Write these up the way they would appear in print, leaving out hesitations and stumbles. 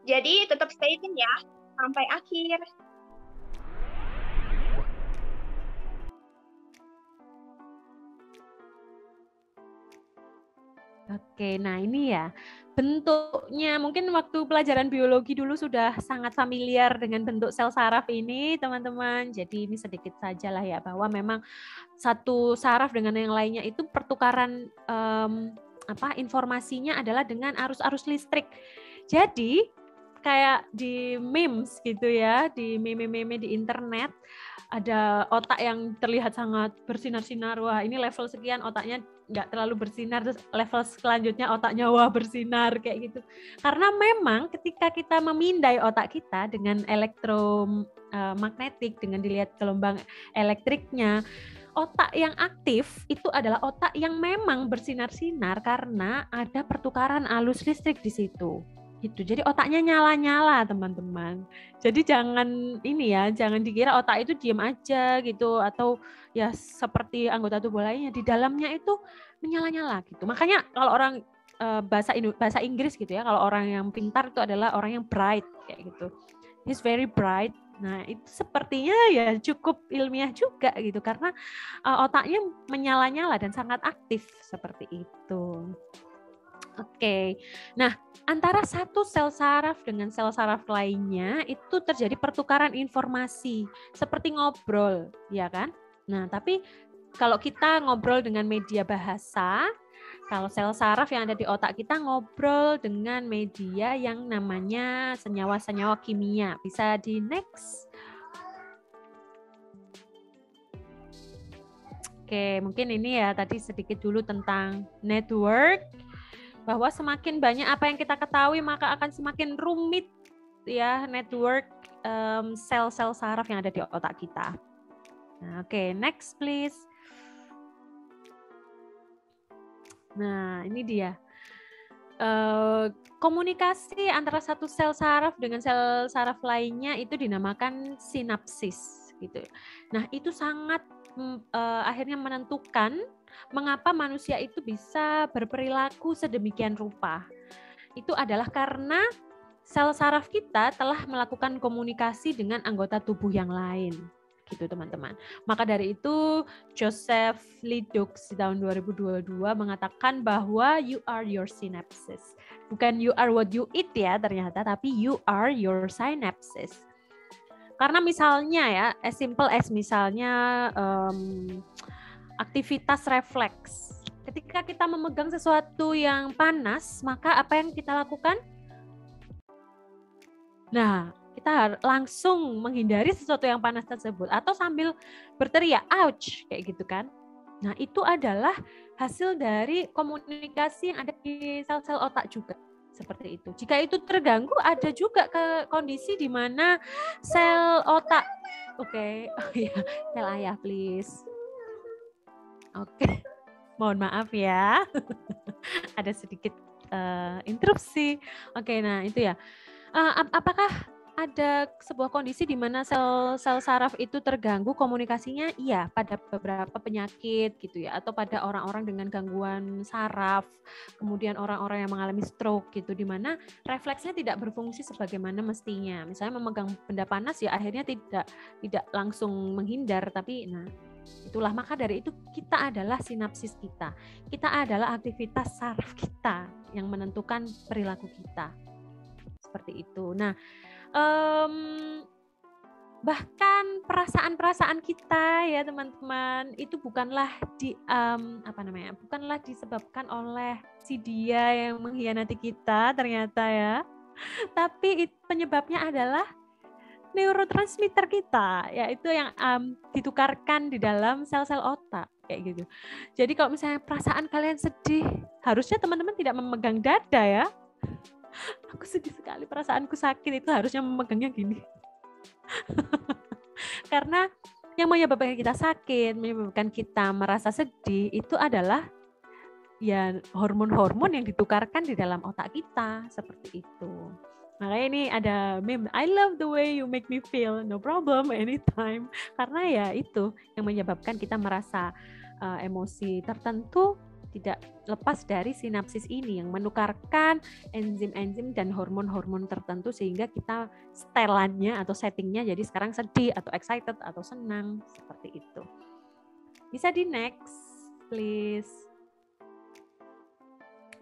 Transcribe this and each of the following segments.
Jadi tetap stay tune ya sampai akhir. Oke, nah ini ya bentuknya mungkin waktu pelajaran biologi dulu sudah sangat familiar dengan bentuk sel saraf ini, teman-teman. Jadi ini sedikit saja lah ya bahwa memang satu saraf dengan yang lainnya itu pertukaran informasinya adalah dengan arus-arus listrik. Jadi kayak di memes gitu ya, di meme-meme di internet ada otak yang terlihat sangat bersinar-sinar. Wah, ini level sekian otaknya nggak terlalu bersinar, terus level selanjutnya otaknya wah bersinar kayak gitu. Karena memang ketika kita memindai otak kita dengan elektromagnetik, dengan dilihat gelombang elektriknya, otak yang aktif itu adalah otak yang memang bersinar-sinar karena ada pertukaran arus listrik di situ. Gitu. Jadi otaknya nyala-nyala, teman-teman. Jadi jangan ini ya, jangan dikira otak itu diam aja gitu atau ya seperti anggota tubuh lainnya, di dalamnya itu menyala-nyala gitu. Makanya kalau orang bahasa Inggris gitu ya, kalau orang yang pintar itu adalah orang yang bright kayak gitu. He's very bright. Nah, itu sepertinya ya cukup ilmiah juga gitu karena otaknya menyala-nyala dan sangat aktif seperti itu. Oke. Nah, antara satu sel saraf dengan sel saraf lainnya itu terjadi pertukaran informasi seperti ngobrol, ya kan? Nah, tapi kalau kita ngobrol dengan media bahasa, kalau sel saraf yang ada di otak kita ngobrol dengan media yang namanya senyawa-senyawa kimia. Bisa di next. Oke, mungkin ini ya tadi sedikit dulu tentang network. Bahwa semakin banyak apa yang kita ketahui maka akan semakin rumit ya network sel-sel saraf yang ada di otak kita. Nah, oke, next please. Nah, ini dia. Komunikasi antara satu sel saraf dengan sel saraf lainnya itu dinamakan sinapsis gitu. Nah, itu sangat akhirnya menentukan mengapa manusia itu bisa berperilaku sedemikian rupa. Itu adalah karena sel saraf kita telah melakukan komunikasi dengan anggota tubuh yang lain. Gitu teman-teman. Maka dari itu Joseph Leduc di tahun 2022 mengatakan bahwa you are your synapses. Bukan you are what you eat ya ternyata, tapi you are your synapses. Karena misalnya ya, as simple as misalnya aktivitas refleks. Ketika kita memegang sesuatu yang panas, maka apa yang kita lakukan? Nah, kita langsung menghindari sesuatu yang panas tersebut atau sambil berteriak, ouch, kayak gitu kan. Nah, itu adalah hasil dari komunikasi yang ada di sel-sel otak juga. Seperti itu. Jika itu terganggu, ada juga ke kondisi di mana sel otak, oh ya, sel ayah please. Oke, mohon maaf ya. Ada sedikit interupsi. Oke, nah itu ya. Apakah ada sebuah kondisi di mana sel saraf itu terganggu komunikasinya? Iya, pada beberapa penyakit gitu ya, atau pada orang-orang dengan gangguan saraf, kemudian orang-orang yang mengalami stroke gitu, di mana refleksnya tidak berfungsi sebagaimana mestinya. Misalnya memegang benda panas ya akhirnya tidak langsung menghindar, tapi nah itulah maka dari itu kita adalah sinapsis kita. Kita adalah aktivitas saraf kita yang menentukan perilaku kita. Seperti itu. Nah, bahkan perasaan-perasaan kita ya teman-teman itu bukanlah bukanlah disebabkan oleh si dia yang mengkhianati kita ternyata ya, tapi penyebabnya adalah neurotransmitter kita, yaitu yang ditukarkan di dalam sel-sel otak kayak gitu. Jadi kalau misalnya perasaan kalian sedih, harusnya teman-teman tidak memegang dada ya. Aku sedih sekali, perasaanku sakit, itu harusnya memegangnya gini. Karena yang menyebabkan kita sakit, menyebabkan kita merasa sedih, itu adalah ya hormon-hormon yang ditukarkan di dalam otak kita, seperti itu. Makanya ini ada meme, I love the way you make me feel, no problem, anytime. Karena ya itu yang menyebabkan kita merasa emosi tertentu, tidak lepas dari sinapsis ini yang menukarkan enzim-enzim dan hormon-hormon tertentu sehingga kita setelannya atau settingnya jadi sekarang sedih atau excited atau senang seperti itu. Bisa di next, please.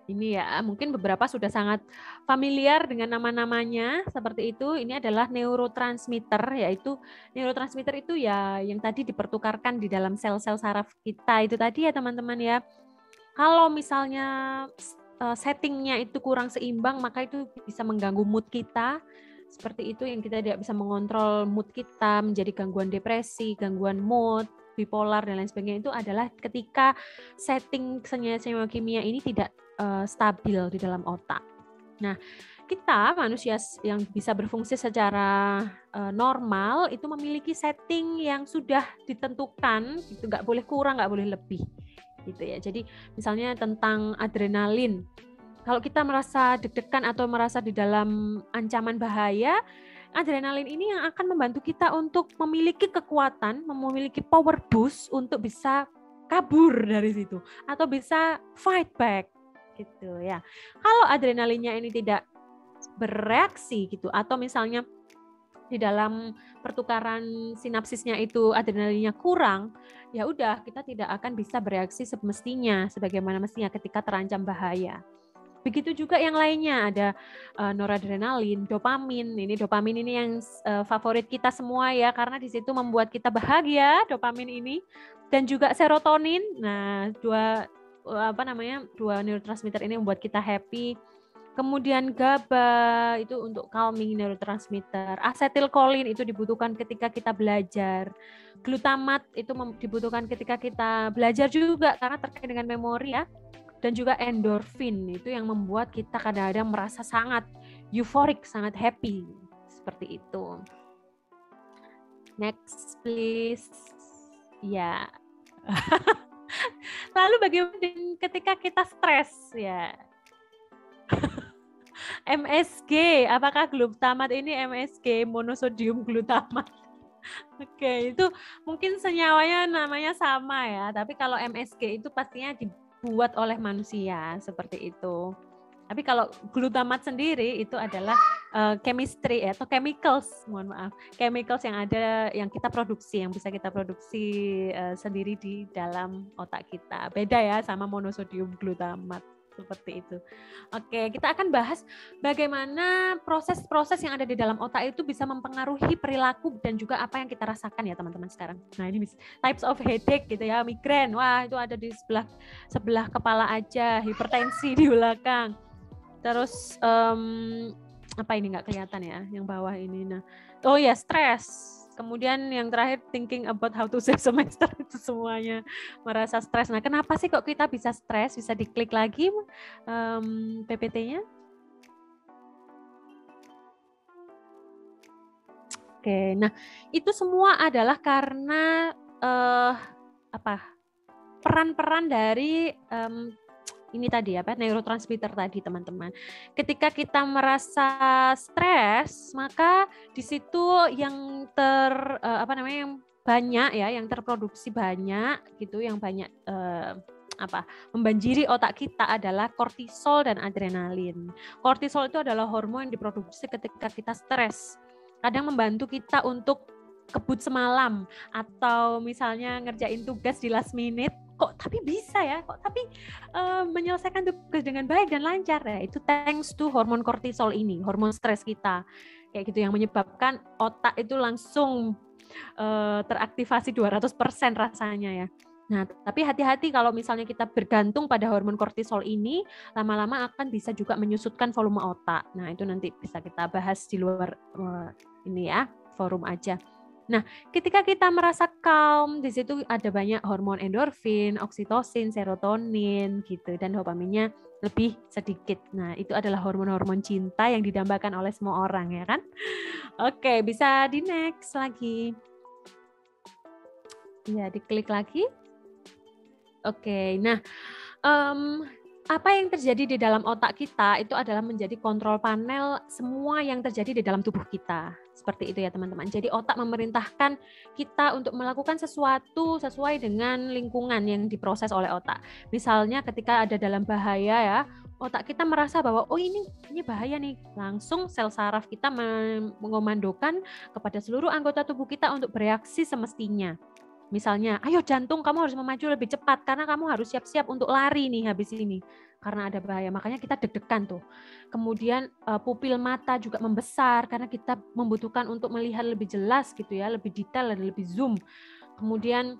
Ini ya, mungkin beberapa sudah sangat familiar dengan nama-namanya seperti itu. Ini adalah neurotransmitter, yaitu neurotransmitter itu ya yang tadi dipertukarkan di dalam sel-sel saraf kita itu tadi ya teman-teman ya. Kalau misalnya settingnya itu kurang seimbang, maka itu bisa mengganggu mood kita. Seperti itu yang kita tidak bisa mengontrol mood kita, menjadi gangguan depresi, gangguan mood, bipolar dan lain sebagainya. Itu adalah ketika setting senyawa kimia ini tidak stabil di dalam otak. Nah, kita manusia yang bisa berfungsi secara normal itu memiliki setting yang sudah ditentukan, itu nggak boleh kurang, nggak boleh lebih, gitu ya. Jadi misalnya tentang adrenalin, kalau kita merasa deg-degan atau merasa di dalam ancaman bahaya, adrenalin ini yang akan membantu kita untuk memiliki kekuatan, memiliki power boost untuk bisa kabur dari situ atau bisa fight back. Gitu ya. Kalau adrenalinnya ini tidak bereaksi gitu atau misalnya di dalam pertukaran sinapsisnya itu adrenalinnya kurang, ya udah kita tidak akan bisa bereaksi semestinya sebagaimana mestinya ketika terancam bahaya. Begitu juga yang lainnya, ada noradrenalin, dopamin. Ini dopamin ini yang favorit kita semua ya, karena di situ membuat kita bahagia, dopamin ini, dan juga serotonin. Nah, dua neurotransmitter ini membuat kita happy. Kemudian GABA itu untuk calming neurotransmitter. Asetilkolin itu dibutuhkan ketika kita belajar. Glutamat itu dibutuhkan ketika kita belajar juga karena terkait dengan memori ya. Dan juga endorfin itu yang membuat kita kadang-kadang merasa sangat euforik, sangat happy. Seperti itu. Next please. Ya. Lalu bagaimana ketika kita stres ya? MSG, apakah glutamat ini MSG, monosodium glutamat? Oke, itu mungkin senyawanya namanya sama ya, tapi kalau MSG itu pastinya dibuat oleh manusia seperti itu. Tapi kalau glutamat sendiri itu adalah chemistry atau chemicals, mohon maaf, chemicals yang ada yang kita produksi, yang bisa kita produksi sendiri di dalam otak kita. Beda ya sama monosodium glutamat seperti itu. Oke, kita akan bahas bagaimana proses-proses yang ada di dalam otak itu bisa mempengaruhi perilaku dan juga apa yang kita rasakan ya teman-teman sekarang. Nah ini types of headache gitu ya, migrain, wah itu ada di sebelah kepala aja, hipertensi di belakang. Terus apa ini nggak kelihatan ya yang bawah ini. Nah, oh ya stres. Kemudian yang terakhir thinking about how to save semester itu semuanya merasa stres. Nah, kenapa sih kok kita bisa stres? Bisa diklik lagi PPT-nya. Oke, nah itu semua adalah karena peran-peran dari ini tadi neurotransmitter tadi teman-teman. Ketika kita merasa stres, maka di situ yang yang banyak ya, yang terproduksi banyak gitu, yang banyak membanjiri otak kita adalah kortisol dan adrenalin. Kortisol itu adalah hormon yang diproduksi ketika kita stres. Kadang membantu kita untuk kebut semalam atau misalnya ngerjain tugas di last minute. Kok tapi bisa ya, kok tapi menyelesaikan tugas dengan baik dan lancar ya, itu thanks to hormon kortisol ini, hormon stres kita kayak gitu yang menyebabkan otak itu langsung teraktivasi 200% rasanya ya. Nah, tapi hati-hati kalau misalnya kita bergantung pada hormon kortisol ini, lama-lama akan bisa juga menyusutkan volume otak. Nah, itu nanti bisa kita bahas di luar ini ya, forum aja. Nah, ketika kita merasa calm, di situ ada banyak hormon endorfin, oksitosin, serotonin gitu, dan dopaminnya lebih sedikit. Nah, itu adalah hormon-hormon cinta yang didambakan oleh semua orang ya kan? Oke, bisa di next lagi. Ya, diklik lagi. Oke, nah apa yang terjadi di dalam otak kita itu adalah menjadi kontrol panel semua yang terjadi di dalam tubuh kita. Seperti itu ya teman-teman. Jadi otak memerintahkan kita untuk melakukan sesuatu sesuai dengan lingkungan yang diproses oleh otak. Misalnya ketika ada dalam bahaya ya, otak kita merasa bahwa oh ini bahaya nih. Langsung sel saraf kita mengomandokan kepada seluruh anggota tubuh kita untuk bereaksi semestinya. Misalnya, ayo jantung kamu harus memacu lebih cepat karena kamu harus siap-siap untuk lari nih habis ini. Karena ada bahaya, makanya kita deg-degan tuh. Kemudian pupil mata juga membesar karena kita membutuhkan untuk melihat lebih jelas gitu ya, lebih detail dan lebih zoom. Kemudian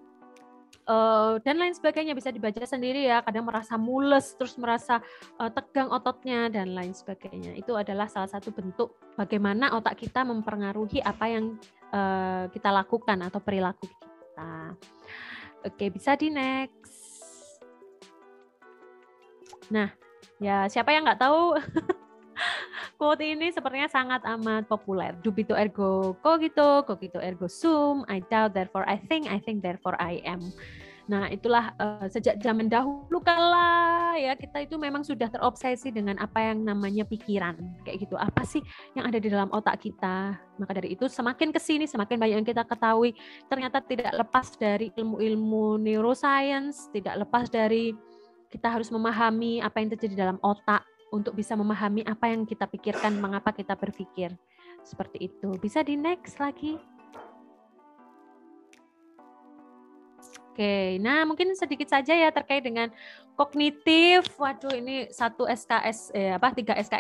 dan lain sebagainya bisa dibaca sendiri ya, kadang merasa mules, terus merasa tegang ototnya dan lain sebagainya. Itu adalah salah satu bentuk bagaimana otak kita mempengaruhi apa yang kita lakukan atau perilaku kita. Oke, bisa di next. Nah, ya siapa yang nggak tahu quote ini sepertinya sangat amat populer. Dubito ergo cogito, cogito ergo sum, I doubt therefore I think therefore I am. Nah, itulah sejak zaman dahulu kala ya kita itu memang sudah terobsesi dengan apa yang namanya pikiran. Kayak gitu. Apa sih yang ada di dalam otak kita? Maka dari itu semakin kesini semakin banyak yang kita ketahui. Ternyata tidak lepas dari ilmu-ilmu neuroscience, tidak lepas dari kita harus memahami apa yang terjadi dalam otak untuk bisa memahami apa yang kita pikirkan, mengapa kita berpikir. Seperti itu. Bisa di next lagi. Oke, nah mungkin sedikit saja ya terkait dengan kognitif. Waduh, ini 3 SKS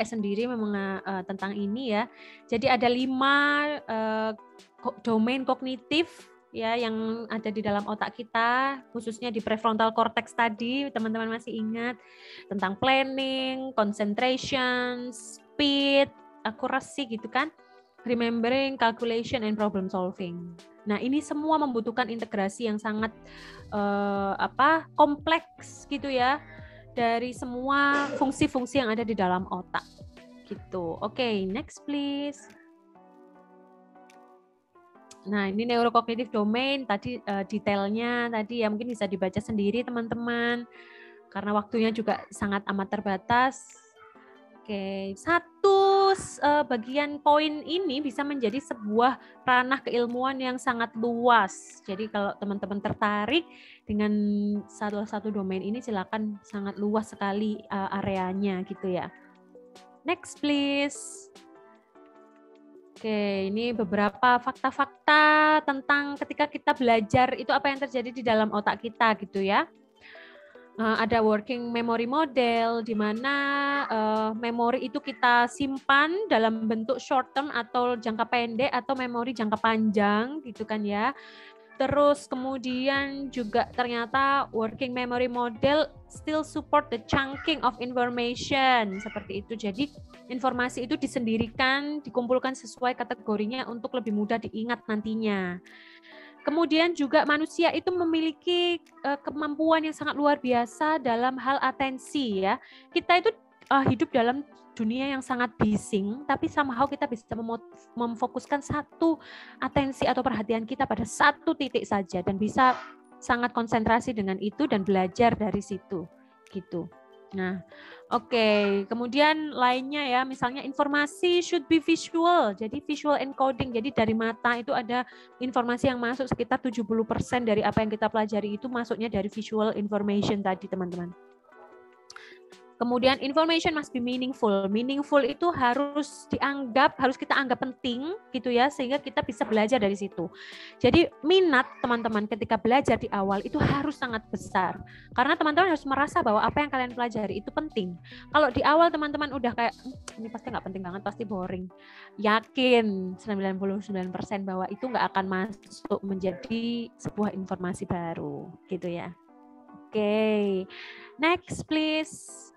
sendiri memang tentang ini ya. Jadi ada 5 domain kognitif ya yang ada di dalam otak kita, khususnya di prefrontal cortex tadi, teman-teman masih ingat tentang planning, concentration, speed, accuracy gitu kan, remembering, calculation, and problem solving. Nah, ini semua membutuhkan integrasi yang sangat kompleks gitu ya dari semua fungsi-fungsi yang ada di dalam otak gitu. Oke, next please. Nah, ini neurocognitive domain tadi detailnya tadi ya mungkin bisa dibaca sendiri teman-teman karena waktunya juga sangat amat terbatas. Oke, satu bagian poin ini bisa menjadi sebuah ranah keilmuan yang sangat luas. Jadi kalau teman-teman tertarik dengan salah satu domain ini silakan, sangat luas sekali areanya gitu ya. Next please. Oke, ini beberapa fakta-fakta tentang ketika kita belajar itu apa yang terjadi di dalam otak kita gitu ya. Ada working memory model di mana memori itu kita simpan dalam bentuk short term atau jangka pendek atau memori jangka panjang gitu kan ya. Terus kemudian juga ternyata working memory model still support the chunking of information seperti itu. Jadi informasi itu disendirikan, dikumpulkan sesuai kategorinya untuk lebih mudah diingat nantinya. Kemudian juga manusia itu memiliki kemampuan yang sangat luar biasa dalam hal atensi ya. Kita itu hidup dalam dunia yang sangat bising, tapi somehow kita bisa memfokuskan satu atensi atau perhatian kita pada satu titik saja dan bisa sangat konsentrasi dengan itu dan belajar dari situ gitu. Nah, oke. Kemudian lainnya ya, misalnya informasi should be visual. Jadi visual encoding. Jadi dari mata itu ada informasi yang masuk sekitar 70% dari apa yang kita pelajari itu masuknya dari visual information tadi, teman-teman. Kemudian information must be meaningful. Meaningful itu harus kita anggap penting gitu ya, sehingga kita bisa belajar dari situ. Jadi minat teman-teman ketika belajar di awal itu harus sangat besar. Karena teman-teman harus merasa bahwa apa yang kalian pelajari itu penting. Kalau di awal teman-teman udah kayak, ini pasti nggak penting banget, pasti boring. Yakin 99% bahwa itu nggak akan masuk menjadi sebuah informasi baru gitu ya. Oke. Next please.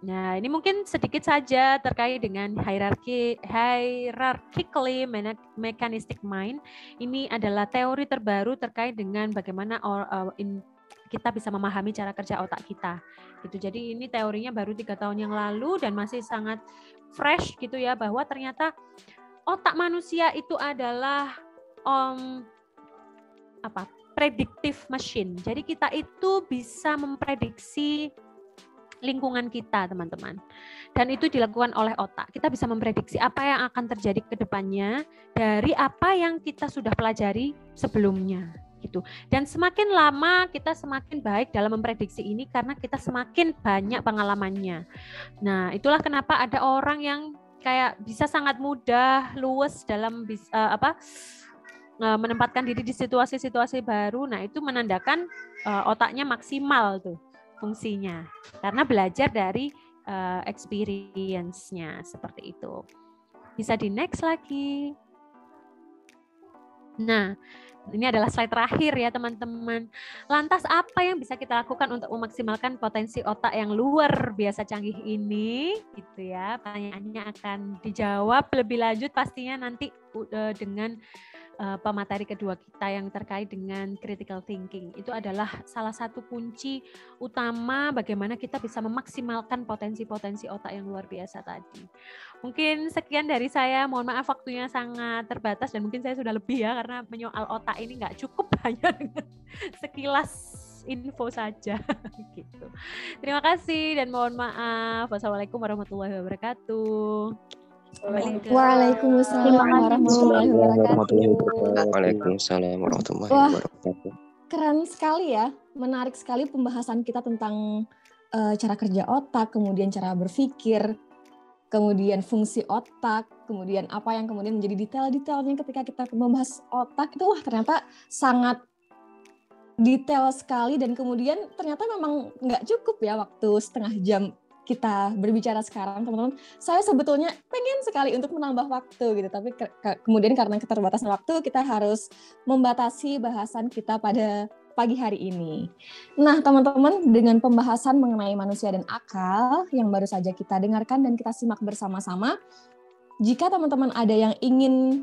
Nah, ini mungkin sedikit saja terkait dengan hierarchically mechanistic mind. Ini adalah teori terbaru terkait dengan bagaimana kita bisa memahami cara kerja otak kita. Gitu. Jadi ini teorinya baru 3 tahun yang lalu dan masih sangat fresh gitu ya, bahwa ternyata otak manusia itu adalah predictive machine. Jadi kita itu bisa memprediksi lingkungan kita, teman-teman. Dan itu dilakukan oleh otak. Kita bisa memprediksi apa yang akan terjadi ke depannya dari apa yang kita sudah pelajari sebelumnya, gitu. Dan semakin lama kita semakin baik dalam memprediksi ini karena kita semakin banyak pengalamannya. Nah, itulah kenapa ada orang yang kayak bisa sangat mudah luwes dalam menempatkan diri di situasi-situasi baru. Nah, itu menandakan otaknya maksimal tuh fungsinya karena belajar dari experience-nya seperti itu. Bisa di next lagi. Nah, ini adalah slide terakhir ya teman-teman. Lantas apa yang bisa kita lakukan untuk memaksimalkan potensi otak yang luar biasa canggih ini? Gitu ya. Pertanyaannya akan dijawab lebih lanjut pastinya nanti dengan pemateri kedua kita yang terkait dengan critical thinking. Itu adalah salah satu kunci utama bagaimana kita bisa memaksimalkan potensi-potensi otak yang luar biasa tadi. Mungkin sekian dari saya, mohon maaf waktunya sangat terbatas dan mungkin saya sudah lebih ya karena menyoal otak ini nggak cukup hanya dengan sekilas info saja gitu. Terima kasih dan mohon maaf. Wassalamualaikum warahmatullahi wabarakatuh. Waalaikumsalam warahmatullahi wabarakatuh. Waalaikumsalam warahmatullahi wabarakatuh. Keren sekali ya, menarik sekali pembahasan kita tentang cara kerja otak, kemudian cara berpikir, kemudian fungsi otak, kemudian apa yang kemudian menjadi detail-detailnya ketika kita membahas otak itu ternyata sangat detail sekali dan kemudian ternyata memang nggak cukup ya waktu setengah jam kita berbicara sekarang, teman-teman. Saya sebetulnya pengen sekali untuk menambah waktu gitu, tapi kemudian karena keterbatasan waktu kita harus membatasi bahasan kita pada pagi hari ini. Nah, teman-teman, dengan pembahasan mengenai manusia dan akal yang baru saja kita dengarkan dan kita simak bersama-sama, jika teman-teman ada yang ingin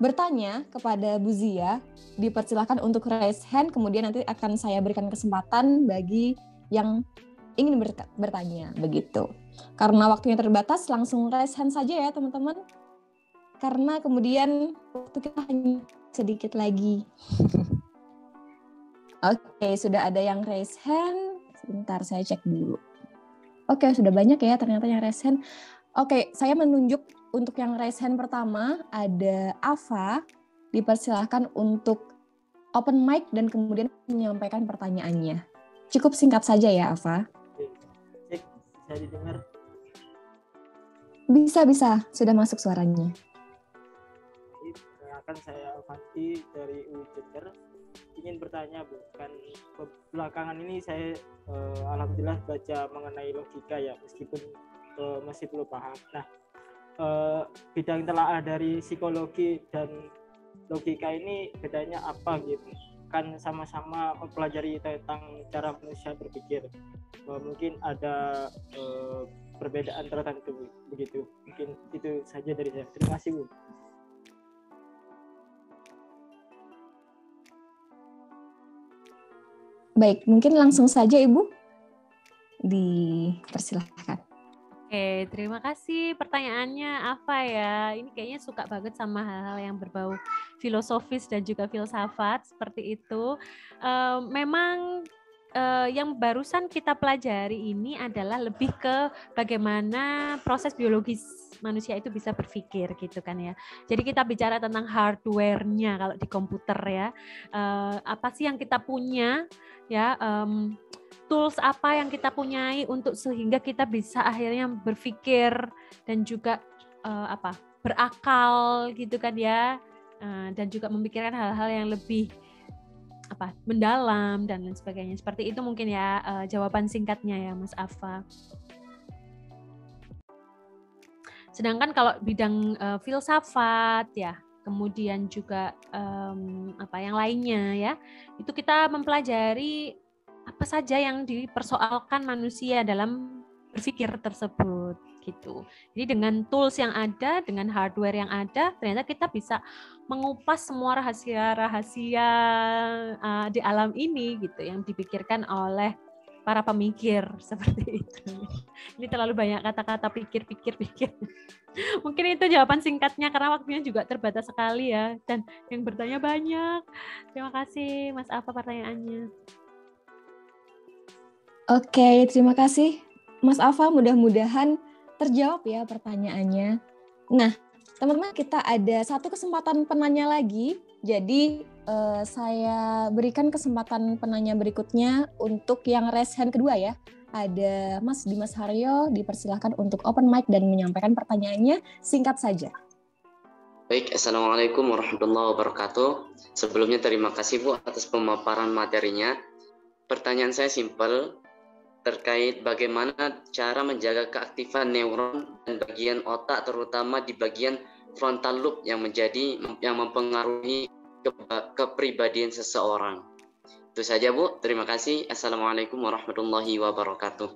bertanya kepada Bu Zia, dipersilakan untuk raise hand, kemudian nanti akan saya berikan kesempatan bagi yang ingin bertanya begitu. Karena waktunya terbatas, langsung raise hand saja ya teman-teman. Karena kemudian waktu kita hanya sedikit lagi. Oke, sudah ada yang raise hand. Sebentar saya cek dulu. Oke, sudah banyak ya ternyata yang raise hand. Oke, saya menunjuk untuk yang raise hand pertama ada Ava. Dipersilahkan untuk open mic dan kemudian menyampaikan pertanyaannya. Cukup singkat saja ya Ava. Bisa didengar? Bisa. Sudah masuk suaranya. Akan saya Alfanti dari UI Jember. Ingin bertanya, Bu. Kan belakangan ini saya alhamdulillah baca mengenai logika ya, meskipun masih belum paham. Nah, bidang telaah dari psikologi dan logika ini bedanya apa gitu? Kan sama-sama mempelajari tentang cara manusia berpikir. Mungkin ada perbedaan tertentu begitu. Mungkin itu saja dari saya. Terima kasih, Bu. Baik, mungkin langsung saja Ibu dipersilahkan. Oke, terima kasih pertanyaannya apa ya? Ini kayaknya suka banget sama hal-hal yang berbau filosofis dan juga filsafat seperti itu. Memang yang barusan kita pelajari ini adalah lebih ke bagaimana proses biologis manusia itu bisa berpikir gitu kan ya. Jadi kita bicara tentang hardware-nya kalau di komputer ya. Apa sih yang kita punya ya? Tools apa yang kita punyai untuk sehingga kita bisa akhirnya berpikir dan juga berakal gitu kan ya, dan juga memikirkan hal-hal yang lebih mendalam dan lain sebagainya. Seperti itu mungkin ya jawaban singkatnya ya Mas Afa. Sedangkan kalau bidang filsafat ya, kemudian juga yang lainnya ya, itu kita mempelajari apa saja yang dipersoalkan manusia dalam berpikir tersebut gitu. Jadi dengan tools yang ada, dengan hardware yang ada, ternyata kita bisa mengupas semua rahasia-rahasia di alam ini gitu yang dipikirkan oleh para pemikir seperti itu. Ini terlalu banyak kata-kata pikir. Mungkin itu jawaban singkatnya karena waktunya juga terbatas sekali ya, dan yang bertanya banyak. Terima kasih Mas Afa pertanyaannya. Oke, terima kasih Mas Afa, mudah-mudahan terjawab ya pertanyaannya. Nah, teman-teman, kita ada satu kesempatan penanya lagi. Jadi saya berikan kesempatan penanya berikutnya untuk yang raise hand kedua ya. Ada Mas Dimas Haryo, dipersilahkan untuk open mic dan menyampaikan pertanyaannya singkat saja. Baik, Assalamualaikum warahmatullahi wabarakatuh. Sebelumnya terima kasih Bu atas pemaparan materinya. Pertanyaan saya simpel, terkait bagaimana cara menjaga keaktifan neuron dan bagian otak, terutama di bagian frontal lobe yang mempengaruhi kepribadian seseorang. Itu saja Bu, terima kasih. Assalamualaikum warahmatullahi wabarakatuh.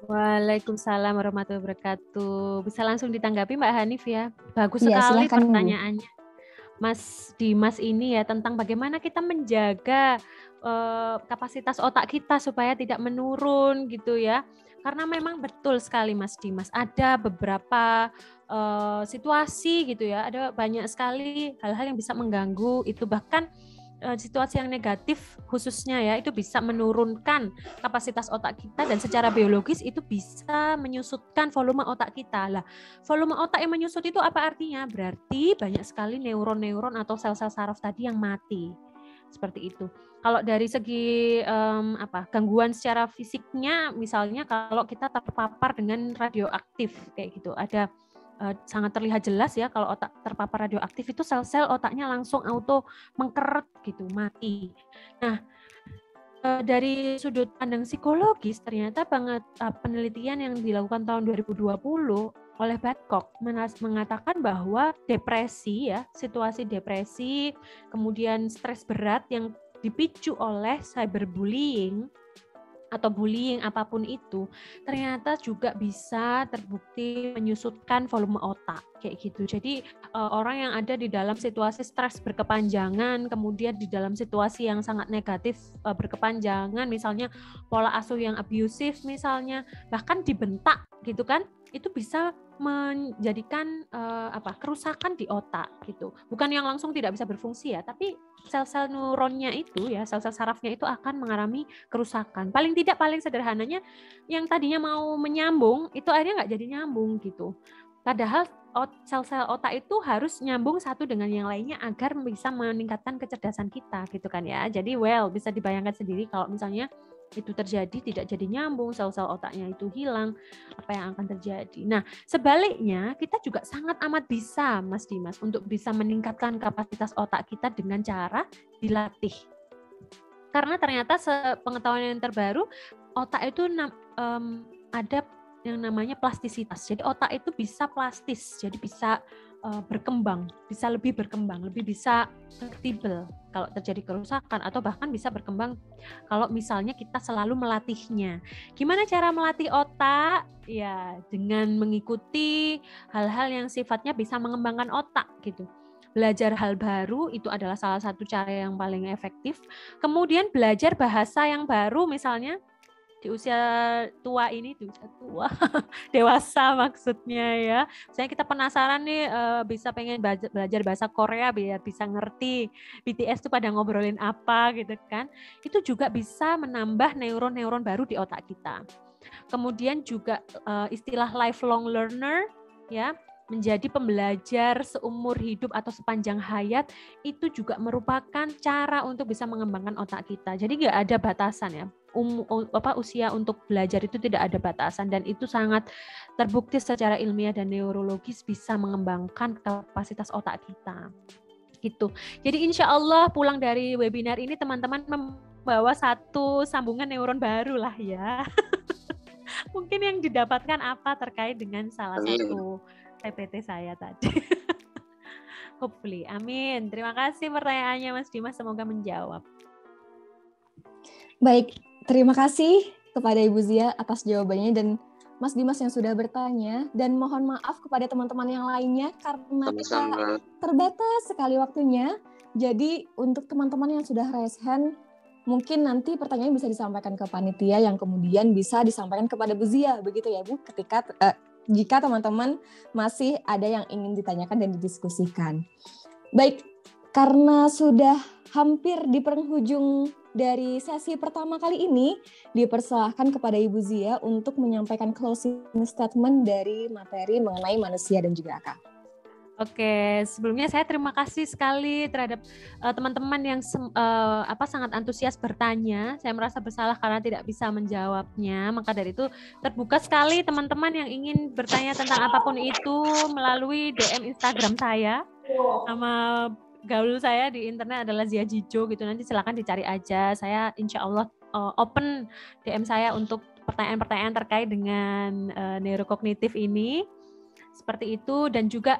Waalaikumsalam warahmatullahi wabarakatuh. Bisa langsung ditanggapi Mbak Hanif ya. Bagus Ya, sekali silakan, Bu. pertanyaannya Mas Dimas ini ya, tentang bagaimana kita menjaga kapasitas otak kita supaya tidak menurun gitu ya. Karena memang betul sekali Mas Dimas, ada beberapa situasi gitu ya, ada banyak sekali hal-hal yang bisa mengganggu itu, bahkan situasi yang negatif khususnya ya, itu bisa menurunkan kapasitas otak kita dan secara biologis itu bisa menyusutkan volume otak kita. Lah, volume otak yang menyusut itu apa artinya? Berarti banyak sekali neuron-neuron atau sel-sel saraf tadi yang mati. Seperti itu. Kalau dari segi gangguan secara fisiknya, misalnya kalau kita terpapar dengan radioaktif kayak gitu, ada sangat terlihat jelas ya kalau otak terpapar radioaktif itu sel-sel otaknya langsung auto mengkeret gitu, mati. Nah, dari sudut pandang psikologis ternyata penelitian yang dilakukan tahun 2020 oleh Babcock mengatakan bahwa depresi ya, situasi depresi, kemudian stres berat yang dipicu oleh cyberbullying atau bullying apapun itu, ternyata juga bisa terbukti menyusutkan volume otak kayak gitu. Jadi orang yang ada di dalam situasi stres berkepanjangan, kemudian di dalam situasi yang sangat negatif berkepanjangan, misalnya pola asuh yang abusif misalnya, bahkan dibentak gitu kan, itu bisa menjadikan kerusakan di otak gitu. Bukan yang langsung tidak bisa berfungsi ya, tapi sel-sel neuronnya itu ya, sel-sel sarafnya itu akan mengalami kerusakan. Paling sederhananya yang tadinya mau menyambung itu akhirnya nggak jadi nyambung gitu. Padahal sel-sel otak itu harus nyambung satu dengan yang lainnya agar bisa meningkatkan kecerdasan kita gitu kan ya. Jadi bisa dibayangkan sendiri kalau misalnya itu terjadi tidak jadi nyambung, sel-sel otaknya itu hilang, apa yang akan terjadi. Nah, sebaliknya kita juga sangat amat bisa Mas Dimas untuk bisa meningkatkan kapasitas otak kita dengan cara dilatih. Karena ternyata sepengetahuan yang terbaru, otak itu ada yang namanya plastisitas. Jadi otak itu bisa plastis, jadi bisa berkembang, bisa lebih berkembang, lebih bisa fleksibel kalau terjadi kerusakan, atau bahkan bisa berkembang kalau misalnya kita selalu melatihnya. Gimana cara melatih otak? Ya, dengan mengikuti hal-hal yang sifatnya bisa mengembangkan otak gitu. Belajar hal baru itu adalah salah satu cara yang paling efektif. Kemudian belajar bahasa yang baru misalnya di usia tua ini, dewasa maksudnya ya. Misalnya kita penasaran nih bisa pengen belajar bahasa Korea biar bisa ngerti BTS itu pada ngobrolin apa gitu kan. Itu juga bisa menambah neuron-neuron baru di otak kita. Kemudian juga istilah lifelong learner ya, menjadi pembelajar seumur hidup atau sepanjang hayat, itu juga merupakan cara untuk bisa mengembangkan otak kita. Jadi nggak ada batasan ya. Usia untuk belajar itu tidak ada batasan, dan itu sangat terbukti secara ilmiah dan neurologis bisa mengembangkan kapasitas otak kita. Gitu. Jadi insya Allah pulang dari webinar ini teman-teman membawa satu sambungan neuron baru lah ya. Mungkin yang didapatkan apa terkait dengan salah satu PPT saya tadi. Hopefully, amin. Terima kasih pertanyaannya Mas Dimas, semoga menjawab. Baik, terima kasih kepada Ibu Zia atas jawabannya dan Mas Dimas yang sudah bertanya, dan mohon maaf kepada teman-teman yang lainnya karena kita terbatas sekali waktunya. Jadi untuk teman-teman yang sudah raise hand, mungkin nanti pertanyaan bisa disampaikan ke panitia yang kemudian bisa disampaikan kepada Bu Zia, begitu ya Bu, ketika jika teman-teman masih ada yang ingin ditanyakan dan didiskusikan. Baik, karena sudah hampir di penghujung dari sesi pertama kali ini, dipersilahkan kepada Ibu Zia untuk menyampaikan closing statement dari materi mengenai manusia dan juga akal. Oke, sebelumnya saya terima kasih sekali terhadap teman-teman yang sangat antusias bertanya. Saya merasa bersalah karena tidak bisa menjawabnya. Maka dari itu terbuka sekali teman-teman yang ingin bertanya tentang apapun itu melalui DM Instagram saya. Nama gaul saya di internet adalah Zia Jijo gitu. Nanti silakan dicari aja. Saya insya Allah open DM saya untuk pertanyaan-pertanyaan terkait dengan neurokognitif ini. Seperti itu, dan juga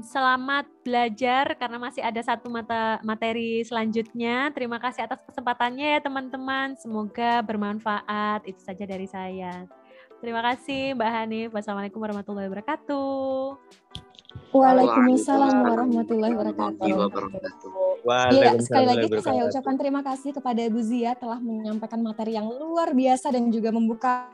selamat belajar karena masih ada satu materi selanjutnya. Terima kasih atas kesempatannya ya teman-teman, semoga bermanfaat. Itu saja dari saya. Terima kasih Mbak Hanif. Wassalamualaikum warahmatullahi wabarakatuh. Waalaikumsalam warahmatullahi wabarakatuh. Ya, sekali lagi saya ucapkan terima kasih kepada Bu Zia telah menyampaikan materi yang luar biasa dan juga membuka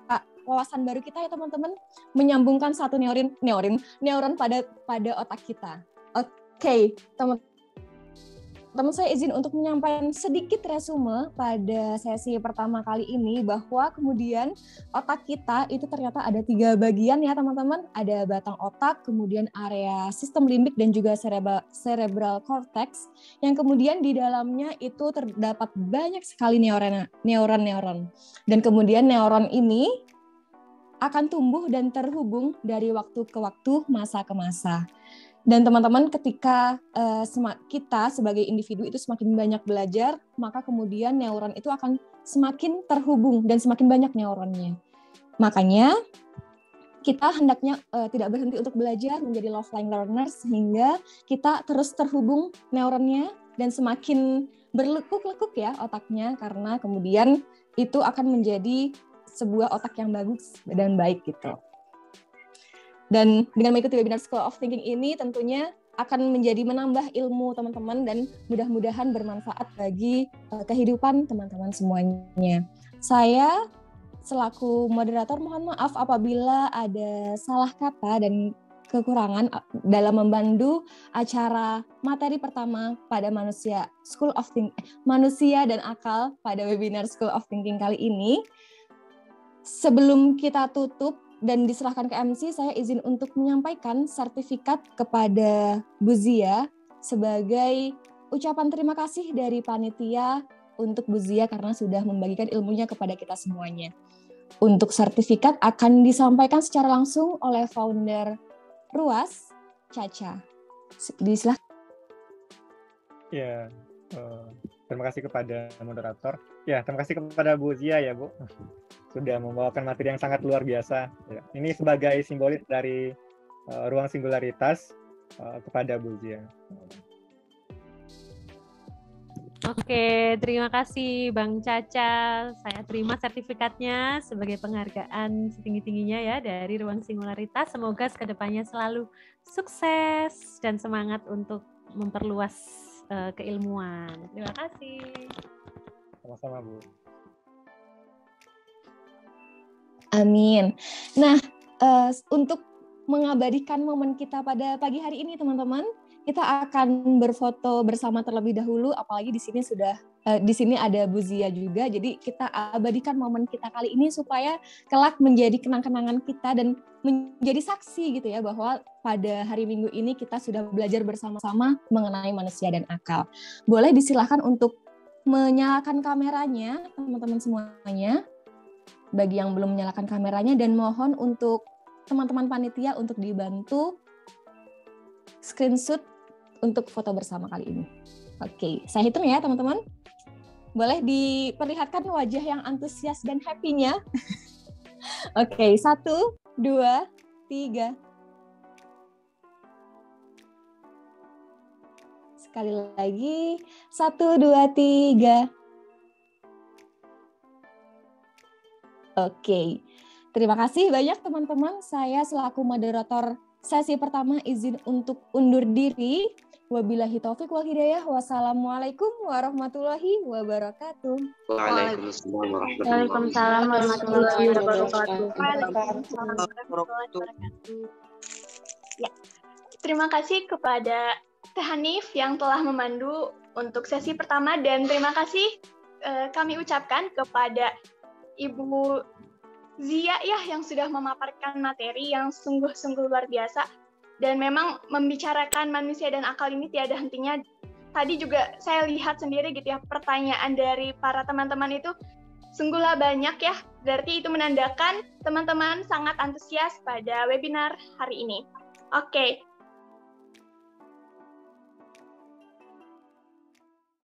wawasan baru kita ya teman-teman, menyambungkan satu neuron pada otak kita. Oke, teman-teman saya izin untuk menyampaikan sedikit resume pada sesi pertama kali ini bahwa kemudian otak kita itu ternyata ada 3 bagian ya teman-teman. Ada batang otak, kemudian area sistem limbik dan juga cerebral cortex yang kemudian di dalamnya itu terdapat banyak sekali neuron. Dan kemudian neuron ini akan tumbuh dan terhubung dari waktu ke waktu, masa ke masa. Dan teman-teman ketika kita sebagai individu itu semakin banyak belajar, maka kemudian neuron itu akan semakin terhubung dan semakin banyak neuronnya. Makanya kita hendaknya tidak berhenti untuk belajar menjadi lifelong learner sehingga kita terus terhubung neuronnya dan semakin berlekuk-lekuk ya otaknya, karena kemudian itu akan menjadi sebuah otak yang bagus dan baik gitu. Dan dengan mengikuti webinar School of Thinking ini tentunya akan menjadi menambah ilmu teman-teman dan mudah-mudahan bermanfaat bagi kehidupan teman-teman semuanya. Saya selaku moderator mohon maaf apabila ada salah kata dan kekurangan dalam membantu acara materi pertama pada manusia dan akal pada webinar School of Thinking kali ini. Sebelum kita tutup dan diserahkan ke MC, saya izin untuk menyampaikan sertifikat kepada Bu Zia sebagai ucapan terima kasih dari panitia untuk Bu Zia karena sudah membagikan ilmunya kepada kita semuanya. Untuk sertifikat akan disampaikan secara langsung oleh founder Ruas, Caca. Disilahkan. Ya, terima kasih kepada moderator. Ya, terima kasih kepada Bu Zia ya Bu. Sudah membawakan materi yang sangat luar biasa. Ya, ini sebagai simbolis dari ruang singularitas kepada Bu Zia. Oke, terima kasih Bang Caca. Saya terima sertifikatnya sebagai penghargaan setinggi-tingginya ya dari ruang singularitas. Semoga kedepannya selalu sukses dan semangat untuk memperluas keilmuan. Terima kasih. Sama-sama Bu. Amin. Nah, untuk mengabadikan momen kita pada pagi hari ini, teman-teman, kita akan berfoto bersama terlebih dahulu. Apalagi di sini ada Bu Zia juga. Jadi kita abadikan momen kita kali ini supaya kelak menjadi kenang-kenangan kita dan menjadi saksi gitu ya bahwa pada hari Minggu ini kita sudah belajar bersama-sama mengenai manusia dan akal. Boleh disilahkan untuk menyalakan kameranya, teman-teman semuanya. Bagi yang belum menyalakan kameranya, dan mohon untuk teman-teman panitia untuk dibantu screenshot untuk foto bersama kali ini. Oke, saya hitung ya teman-teman. Boleh diperlihatkan wajah yang antusias dan happy-nya. Oke, 1, 2, 3. Sekali lagi, 1, 2, 3. Oke, terima kasih banyak teman-teman. Saya selaku moderator sesi pertama izin untuk undur diri. Wabillahi taufik wal hidayah. Wassalamualaikum warahmatullahi wabarakatuh. Waalaikumsalam warahmatullahi Waalaikumsalam warahmatullahi wabarakatuh. Waalaikumsalam warahmatullahi wabarakatuh. Ya, terima kasih kepada Teh Hanif yang telah memandu untuk sesi pertama, dan terima kasih kami ucapkan kepada Ibu Zia ya yang sudah memaparkan materi yang sungguh-sungguh luar biasa. Dan memang membicarakan manusia dan akal ini tiada hentinya. Tadi juga saya lihat sendiri gitu ya, pertanyaan dari para teman-teman itu sungguhlah banyak ya. Berarti itu menandakan teman-teman sangat antusias pada webinar hari ini. Oke,